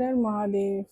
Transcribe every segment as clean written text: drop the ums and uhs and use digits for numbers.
हर महादेव।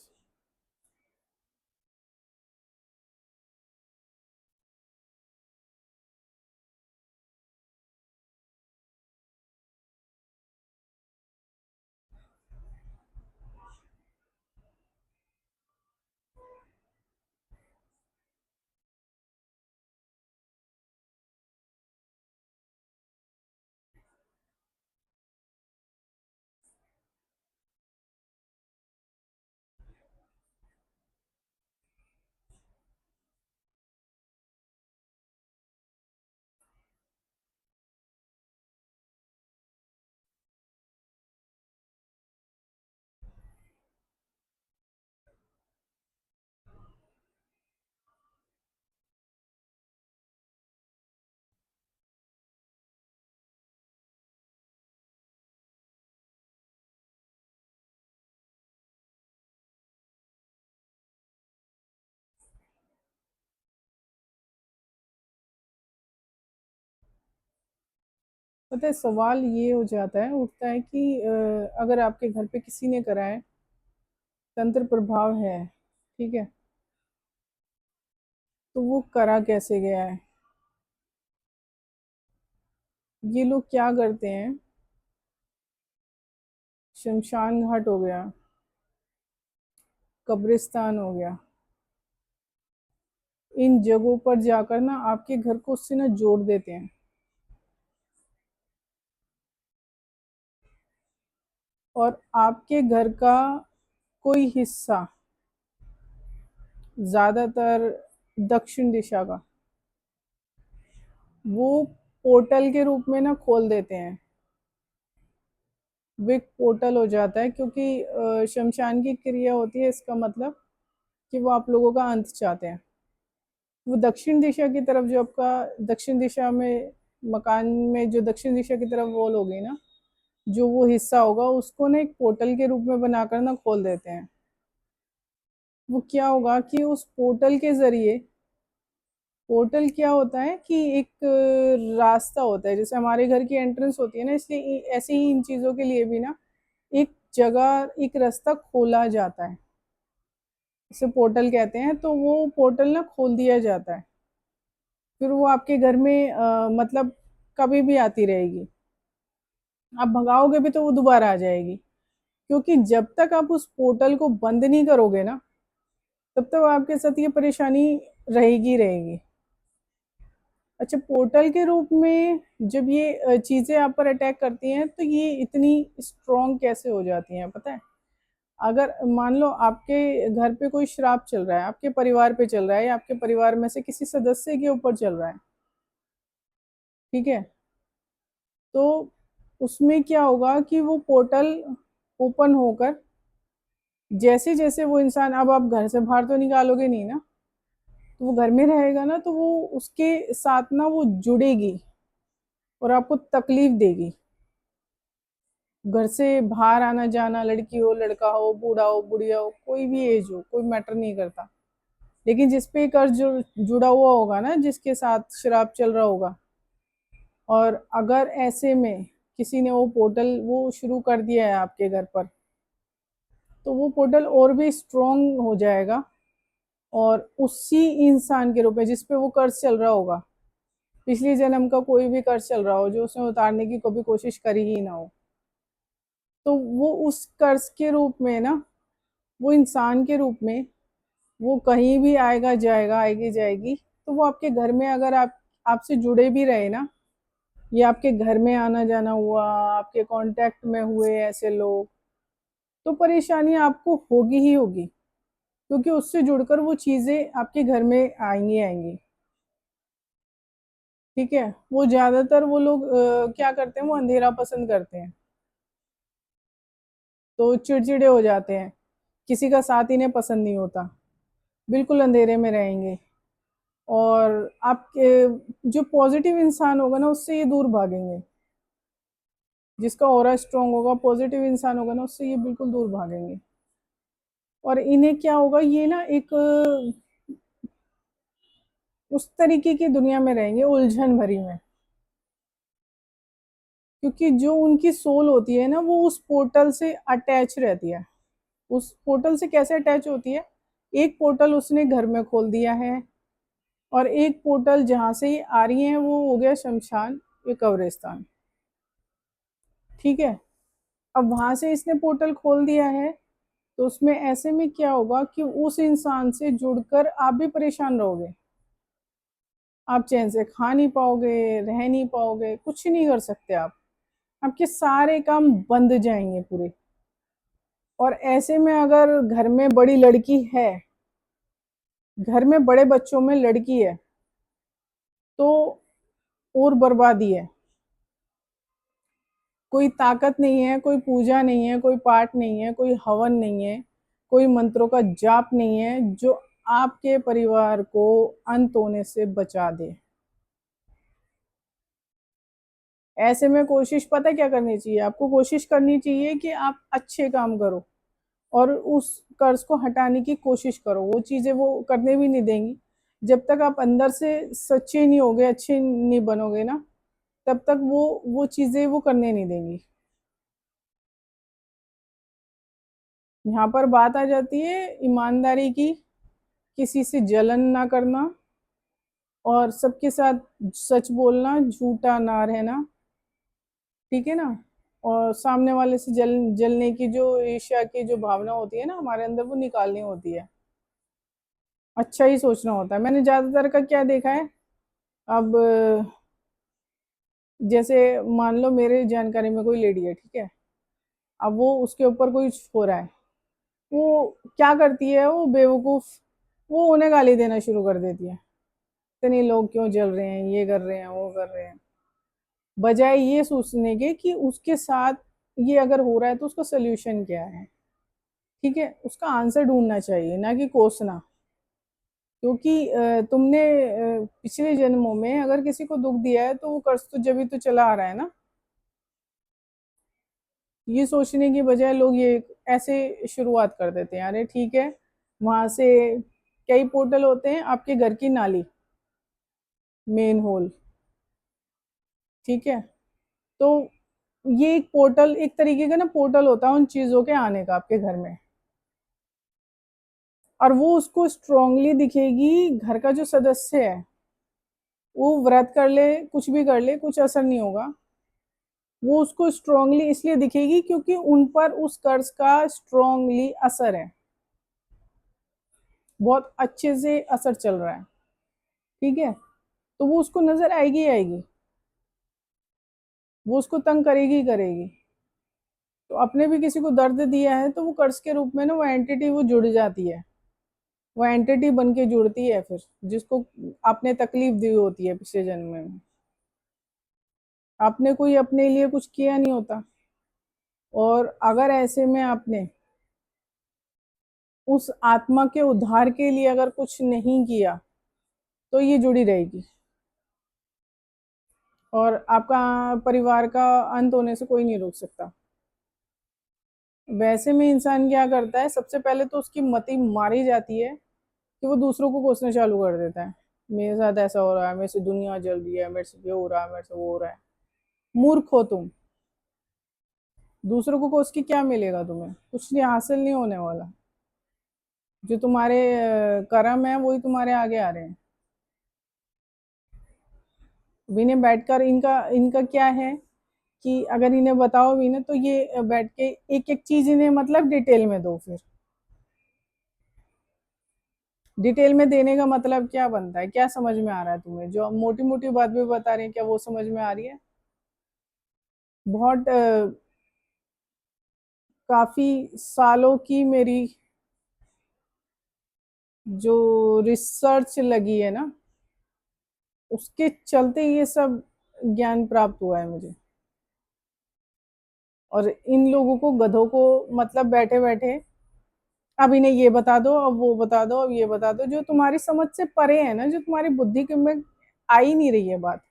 पता है, सवाल ये हो जाता है उठता है कि अगर आपके घर पे किसी ने करा है, तंत्र प्रभाव है, ठीक है, तो वो करा कैसे गया है। ये लोग क्या करते हैं, शमशान घाट हो गया, कब्रिस्तान हो गया, इन जगहों पर जाकर ना आपके घर को उससे ना जोड़ देते हैं। और आपके घर का कोई हिस्सा, ज्यादातर दक्षिण दिशा का, वो पोर्टल के रूप में ना खोल देते हैं। वो एक पोर्टल हो जाता है, क्योंकि शमशान की क्रिया होती है, इसका मतलब कि वो आप लोगों का अंत चाहते हैं। वो दक्षिण दिशा की तरफ, जो आपका दक्षिण दिशा में मकान में जो दक्षिण दिशा की तरफ वॉल होगी ना, जो वो हिस्सा होगा उसको ना एक पोर्टल के रूप में बनाकर ना खोल देते हैं। वो क्या होगा कि उस पोर्टल के जरिए, पोर्टल क्या होता है कि एक रास्ता होता है, जैसे हमारे घर की एंट्रेंस होती है ना, इसलिए ऐसे ही इन चीजों के लिए भी ना एक जगह, एक रास्ता खोला जाता है, इसे पोर्टल कहते हैं। तो वो पोर्टल ना खोल दिया जाता है, फिर वो आपके घर में मतलब कभी भी आती रहेगी। आप भगाओगे भी तो वो दोबारा आ जाएगी, क्योंकि जब तक आप उस पोर्टल को बंद नहीं करोगे ना, तब तक आपके साथ ये परेशानी रहेगी रहेगी। अच्छा, पोर्टल के रूप में जब ये चीजें आप पर अटैक करती हैं, तो ये इतनी स्ट्रॉन्ग कैसे हो जाती हैं, पता है। अगर मान लो आपके घर पे कोई श्राप चल रहा है, आपके परिवार पे चल रहा है, या आपके परिवार में से किसी सदस्य के ऊपर चल रहा है, ठीक है, तो उसमें क्या होगा कि वो पोर्टल ओपन होकर, जैसे जैसे वो इंसान, अब आप घर से बाहर तो निकालोगे नहीं ना, तो वो घर में रहेगा ना, तो वो उसके साथ ना वो जुड़ेगी और आपको तकलीफ देगी। घर से बाहर आना जाना, लड़की हो लड़का हो, बूढ़ा हो बुढ़िया हो, कोई भी एज हो, कोई मैटर नहीं करता। लेकिन जिस पे कर्ज जुड़ा हुआ होगा ना, जिसके साथ शराब चल रहा होगा, और अगर ऐसे में किसी ने वो पोर्टल वो शुरू कर दिया है आपके घर पर, तो वो पोर्टल और भी स्ट्रोंग हो जाएगा। और उसी इंसान के रूप में जिस पे वो कर्ज चल रहा होगा, पिछले जन्म का कोई भी कर्ज चल रहा हो, जो उसने उतारने की कभी कोशिश करी ही ना हो, तो वो उस कर्ज के रूप में ना, वो इंसान के रूप में, वो कहीं भी आएगा जाएगा, आएगी जाएगी। तो वो आपके घर में अगर आप आपसे जुड़े भी रहे ना, या आपके घर में आना जाना हुआ, आपके कांटेक्ट में हुए ऐसे लोग, तो परेशानी आपको होगी ही होगी, क्योंकि उससे जुड़कर वो चीजें आपके घर में आएंगी आएंगी। ठीक है, वो ज्यादातर वो लोग क्या करते हैं, वो अंधेरा पसंद करते हैं, तो चिड़चिड़े हो जाते हैं, किसी का साथ इन्हें पसंद नहीं होता, बिल्कुल अंधेरे में रहेंगे। और आपके जो पॉजिटिव इंसान होगा ना, उससे ये दूर भागेंगे। जिसका ऑरा स्ट्रांग होगा, पॉजिटिव इंसान होगा ना, उससे ये बिल्कुल दूर भागेंगे। और इन्हें क्या होगा, ये ना एक उस तरीके की दुनिया में रहेंगे, उलझन भरी में, क्योंकि जो उनकी सोल होती है ना, वो उस पोर्टल से अटैच रहती है। उस पोर्टल से कैसे अटैच होती है? एक पोर्टल उसने घर में खोल दिया है, और एक पोर्टल जहाँ से ये आ रही हैं वो हो गया शमशान, ये कब्रिस्तान। ठीक है, अब वहां से इसने पोर्टल खोल दिया है, तो उसमें ऐसे में क्या होगा कि उस इंसान से जुड़कर आप भी परेशान रहोगे। आप चैन से खा नहीं पाओगे, रह नहीं पाओगे, कुछ नहीं कर सकते आप। आपके सारे काम बंद जाएंगे पूरे। और ऐसे में अगर घर में बड़ी लड़की है, घर में बड़े बच्चों में लड़की है, तो और बर्बादी है। कोई ताकत नहीं है, कोई पूजा नहीं है, कोई पाठ नहीं है, कोई हवन नहीं है, कोई मंत्रों का जाप नहीं है जो आपके परिवार को अंत होने से बचा दे। ऐसे में कोशिश पता क्या करनी चाहिए आपको? कोशिश करनी चाहिए कि आप अच्छे काम करो और उस कर्ज को हटाने की कोशिश करो। वो चीजें वो करने भी नहीं देंगी। जब तक आप अंदर से सच्चे नहीं होगे, अच्छे नहीं बनोगे ना, तब तक वो चीजें वो करने नहीं देंगी। यहाँ पर बात आ जाती है ईमानदारी की, किसी से जलन ना करना, और सबके साथ सच बोलना, झूठा ना रहना। ठीक है ना? और सामने वाले से जलने की जो ईर्ष्या की जो भावना होती है ना हमारे अंदर, वो निकालनी होती है। अच्छा ही सोचना होता है। मैंने ज्यादातर का क्या देखा है, अब जैसे मान लो मेरे जानकारी में कोई लेडी है, ठीक है, अब वो उसके ऊपर कोई हो रहा है, वो क्या करती है, वो बेवकूफ, वो उन्हें गाली देना शुरू कर देती है। इतने लोग क्यों जल रहे हैं, ये कर रहे हैं, वो कर रहे हैं, बजाय ये सोचने के कि उसके साथ ये अगर हो रहा है तो उसका सोल्यूशन क्या है। ठीक है, उसका आंसर ढूंढना चाहिए, ना कि कोसना। क्योंकि तुमने पिछले जन्मों में अगर किसी को दुख दिया है तो वो कर्ज तो जब भी तो चला आ रहा है ना। ये सोचने की बजाय लोग ये ऐसे शुरुआत कर देते हैं, अरे ठीक है, वहां से कई पोर्टल होते हैं, आपके घर की नाली, मेन होल, ठीक है, तो ये एक पोर्टल, एक तरीके का ना पोर्टल होता है उन चीजों के आने का आपके घर में। और वो उसको स्ट्रांगली दिखेगी, घर का जो सदस्य है वो व्रत कर ले, कुछ भी कर ले, कुछ असर नहीं होगा। वो उसको स्ट्रांगली इसलिए दिखेगी क्योंकि उन पर उस कर्ज का स्ट्रांगली असर है, बहुत अच्छे से असर चल रहा है। ठीक है, तो वो उसको नजर आएगी ही आएगी, वो उसको तंग करेगी ही करेगी। तो अपने भी किसी को दर्द दिया है तो वो कर्ज के रूप में ना वो एंटिटी वो जुड़ जाती है, वो एंटिटी बन के जुड़ती है फिर, जिसको आपने तकलीफ दी होती है पिछले जन्म में। आपने कोई अपने लिए कुछ किया नहीं होता, और अगर ऐसे में आपने उस आत्मा के उद्धार के लिए अगर कुछ नहीं किया तो ये जुड़ी रहेगी, और आपका परिवार का अंत होने से कोई नहीं रोक सकता। वैसे में इंसान क्या करता है, सबसे पहले तो उसकी मति मारी जाती है कि वो दूसरों को कोसना चालू कर देता है। मेरे साथ ऐसा हो रहा है, मेरे से दुनिया जल रही है, मेरे से ये हो रहा है, मेरे से वो हो रहा है। मूर्ख हो तुम। दूसरों को कोस के क्या मिलेगा तुम्हें? कुछ नहीं हासिल नहीं होने वाला। जो तुम्हारे कर्म है वही तुम्हारे आगे आ रहे हैं। अब इन्हें बैठकर इनका इनका क्या है कि अगर इन्हें बताओ भी ना तो ये बैठ के एक एक चीज इन्हें मतलब डिटेल में दो। फिर डिटेल में देने का मतलब क्या बनता है? क्या समझ में आ रहा है तुम्हें? जो मोटी मोटी बात भी बता रहे हैं, क्या वो समझ में आ रही है? बहुत काफी सालों की मेरी जो रिसर्च लगी है ना, उसके चलते ये सब ज्ञान प्राप्त हुआ है मुझे। और इन लोगों को, गधों को, मतलब बैठे बैठे अब इन्हें ये बता दो, अब वो बता दो, अब ये बता दो, जो तुम्हारी समझ से परे है ना, जो तुम्हारी बुद्धि के में आ ही नहीं रही है बात,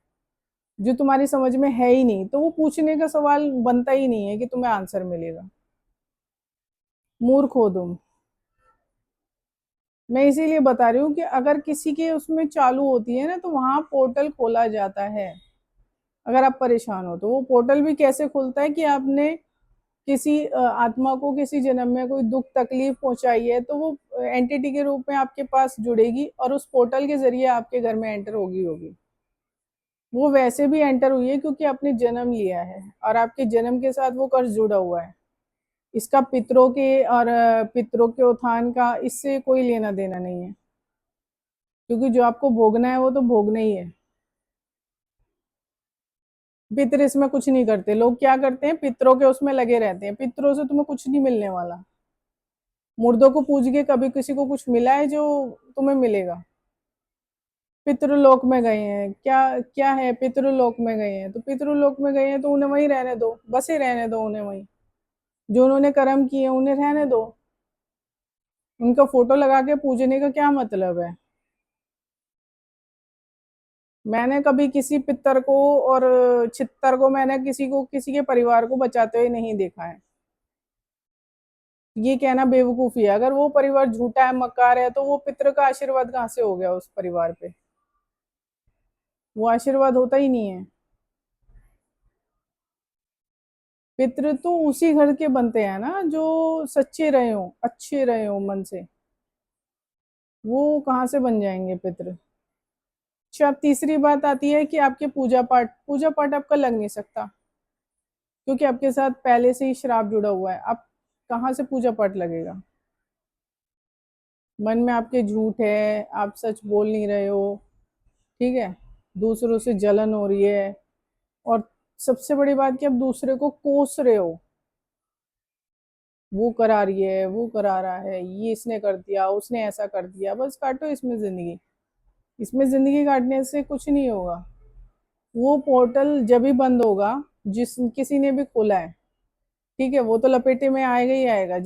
जो तुम्हारी समझ में है ही नहीं, तो वो पूछने का सवाल बनता ही नहीं है कि तुम्हें आंसर मिलेगा। मूर्ख हो तुम। मैं इसीलिए बता रही हूँ कि अगर किसी के उसमें चालू होती है ना तो वहां पोर्टल खोला जाता है। अगर आप परेशान हो तो वो पोर्टल भी कैसे खुलता है कि आपने किसी आत्मा को किसी जन्म में कोई दुख तकलीफ पहुंचाई है, तो वो एंटिटी के रूप में आपके पास जुड़ेगी और उस पोर्टल के जरिए आपके घर में एंटर होगी। वो वैसे भी एंटर हुई है क्योंकि आपने जन्म लिया है और आपके जन्म के साथ वो कर्ज जुड़ा हुआ है। इसका पितरों के और पितरों के उत्थान का इससे कोई लेना देना नहीं है, क्योंकि जो आपको भोगना है वो तो भोगना ही है। पितर इसमें कुछ नहीं करते। लोग क्या करते हैं, पितरों के उसमें लगे रहते हैं। पितरों से तुम्हें कुछ नहीं मिलने वाला। मुर्दों को पूज के कभी किसी को कुछ मिला है जो तुम्हें मिलेगा? पितृलोक में गए हैं, क्या क्या है, पितृलोक में गए हैं तो पितृलोक में गए हैं तो उन्हें वहीं रहने दो, बसे रहने दो उन्हें वहीं। जो उन्होंने कर्म किए उन्हें रहने दो। उनका फोटो लगा के पूजने का क्या मतलब है? मैंने कभी किसी पितर को और छितर को, मैंने किसी को किसी के परिवार को बचाते हुए नहीं देखा है। ये कहना बेवकूफी है। अगर वो परिवार झूठा है, मकार है, तो वो पितर का आशीर्वाद कहाँ से हो गया उस परिवार पे? वो आशीर्वाद होता ही नहीं है। पितृ तो उसी घर के बनते हैं ना जो सच्चे रहे हो, अच्छे रहे हो मन से। वो कहाँ से बन जाएंगे पितृ? अच्छा, अब तीसरी बात आती है कि आपके पूजा पाठ आपका लग नहीं सकता, क्योंकि आपके साथ पहले से ही श्राप जुड़ा हुआ है। आप कहाँ से पूजा पाठ लगेगा? मन में आपके झूठ है, आप सच बोल नहीं रहे हो, ठीक है। दूसरों से जलन हो रही है, और सबसे बड़ी बात कि आप दूसरे को कोस रहे हो। वो करा रही है, वो करा रहा है, ये इसने कर दिया, उसने ऐसा कर दिया, बस काटो इसमें जिंदगी। इसमें जिंदगी काटने से कुछ नहीं होगा। वो पोर्टल जब भी बंद होगा जिस किसी ने भी खोला है, ठीक है, वो तो लपेटे में आएगा ही आएगा। जिस